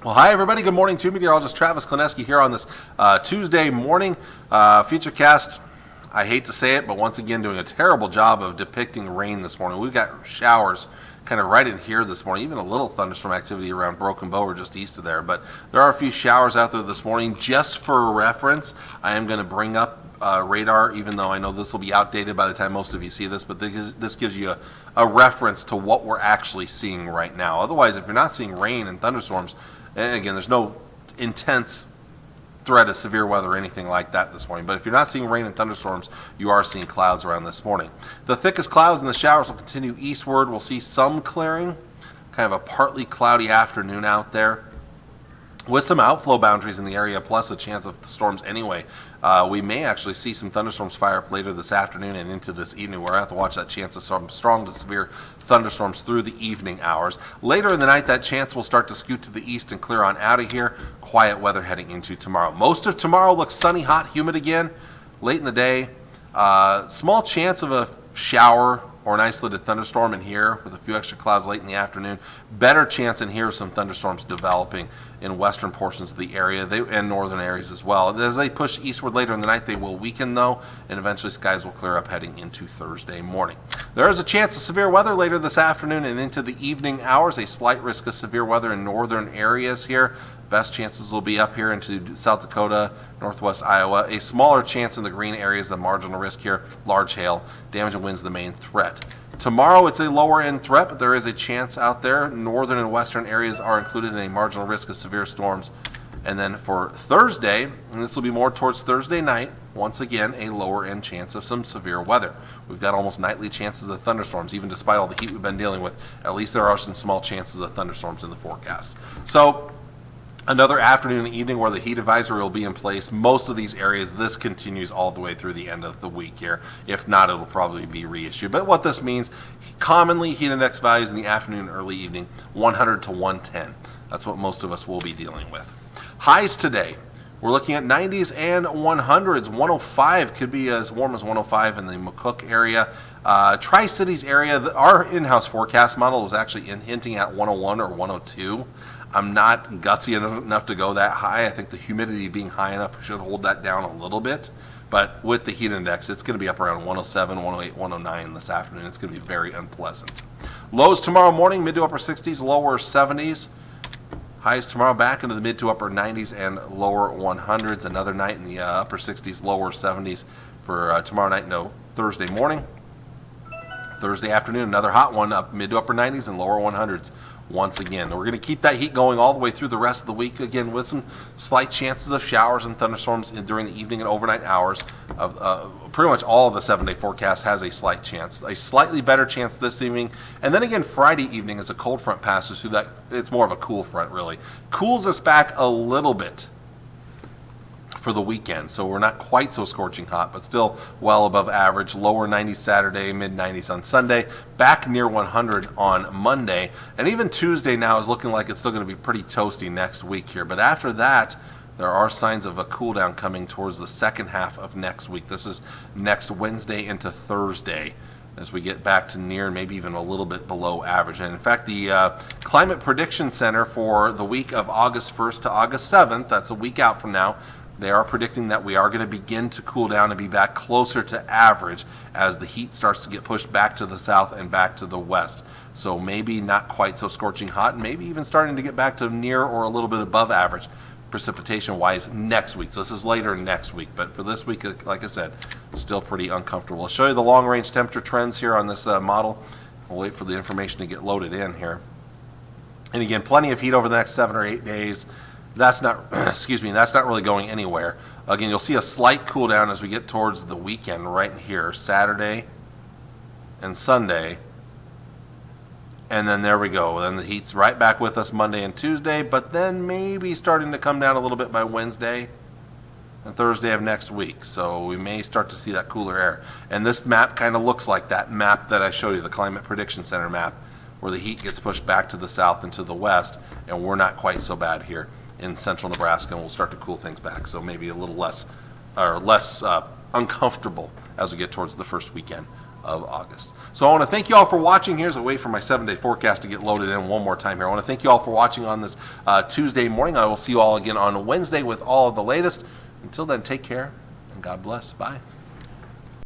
Well, hi everybody. Good morning to meteorologist Travis Kleneski here on this Tuesday morning Futurecast. I hate to say it, but once again doing a terrible job of depicting rain this morning. We've got showers kind of right in here this morning, even a little thunderstorm activity around Broken Bow or just east of there. But there are a few showers out there this morning. Just for reference, I am going to bring up radar, even though I know this will be outdated by the time most of you see this, but this gives you a reference to what we're actually seeing right now. Otherwise, if you're not seeing rain and thunderstorms, and again, there's no intense threat of severe weather or anything like that this morning. But if you're not seeing rain and thunderstorms, you are seeing clouds around this morning. The thickest clouds and the showers will continue eastward. We'll see some clearing, kind of a partly cloudy afternoon out there, with some outflow boundaries in the area, plus a chance of storms anyway. We may actually see some thunderstorms fire up later this afternoon and into this evening. We're going to have to watch that chance of some strong to severe thunderstorms through the evening hours. Later in the night, that chance will start to scoot to the east and clear on out of here. Quiet weather heading into tomorrow. Most of tomorrow looks sunny, hot, humid again. Late in the day, small chance of a shower or an isolated thunderstorm in here with a few extra clouds late in the afternoon. Better chance in here of some thunderstorms developing in western portions of the area and northern areas as well. As they push eastward later in the night, they will weaken though, and eventually skies will clear up heading into Thursday morning. There is a chance of severe weather later this afternoon and into the evening hours. A slight risk of severe weather in northern areas here. Best chances will be up here into South Dakota, northwest Iowa. A smaller chance in the green areas, the marginal risk here. Large hail, damage and winds the main threat. Tomorrow it's a lower end threat, but there is a chance out there. Northern and western areas are included in a marginal risk of severe storms. And then for Thursday, and this will be more towards Thursday night, once again, a lower end chance of some severe weather. We've got almost nightly chances of thunderstorms. Even despite all the heat we've been dealing with, at least there are some small chances of thunderstorms in the forecast. So another afternoon and evening where the heat advisory will be in place. Most of these areas, this continues all the way through the end of the week here. If not, it'll probably be reissued. But what this means, commonly heat index values in the afternoon and early evening, 100 to 110. That's what most of us will be dealing with. Highs today, we're looking at 90s and 100s. 105 could be as warm as 105 in the McCook area. Tri-Cities area, our in-house forecast model was actually hinting at 101 or 102. I'm not gutsy enough to go that high. I think the humidity being high enough should hold that down a little bit. But with the heat index, it's going to be up around 107, 108, 109 this afternoon. It's going to be very unpleasant. Lows tomorrow morning, mid to upper 60s, lower 70s. Highs tomorrow back into the mid to upper 90s and lower 100s. Another night in the upper 60s, lower 70s for tomorrow night, no, Thursday morning. Thursday afternoon, another hot one, up mid to upper 90s and lower 100s once again. We're going to keep that heat going all the way through the rest of the week, again with some slight chances of showers and thunderstorms during the evening and overnight hours. Of pretty much all of the 7-day forecast has a slight chance, a slightly better chance this evening. And then again, Friday evening as a cold front passes through that, it's more of a cool front really. Cools us back a little bit for the weekend, so we're not quite so scorching hot, but still well above average. Lower 90s Saturday, mid 90s on Sunday, back near 100 on Monday, and even Tuesday now is looking like it's still going to be pretty toasty next week here. But after that, there are signs of a cool down coming towards the second half of next week. This is next Wednesday into Thursday, as we get back to near, maybe even a little bit below average. And in fact, the Climate Prediction Center for the week of August 1st to August 7th, that's a week out from now, they are predicting that we are going to begin to cool down and be back closer to average as the heat starts to get pushed back to the south and back to the west. So maybe not quite so scorching hot, and maybe even starting to get back to near or a little bit above average precipitation-wise next week. So this is later next week, but for this week, like I said, still pretty uncomfortable. I'll show you the long-range temperature trends here on this model. We'll wait for the information to get loaded in here. And again, plenty of heat over the next 7 or 8 days. That's not, excuse me, that's not really going anywhere. Again, you'll see a slight cool down as we get towards the weekend right here, Saturday and Sunday. And then there we go. Then the heat's right back with us Monday and Tuesday, but then maybe starting to come down a little bit by Wednesday and Thursday of next week. So we may start to see that cooler air. And this map kind of looks like that map that I showed you, the Climate Prediction Center map, where the heat gets pushed back to the south and to the west, and we're not quite so bad here in central Nebraska, and we'll start to cool things back. So maybe a little less uncomfortable as we get towards the first weekend of August. So I want to thank you all for watching here as I wait for my 7-day forecast to get loaded in one more time here. I want to thank you all for watching on this Tuesday morning. I will see you all again on Wednesday with all of the latest. Until then, take care and God bless. Bye.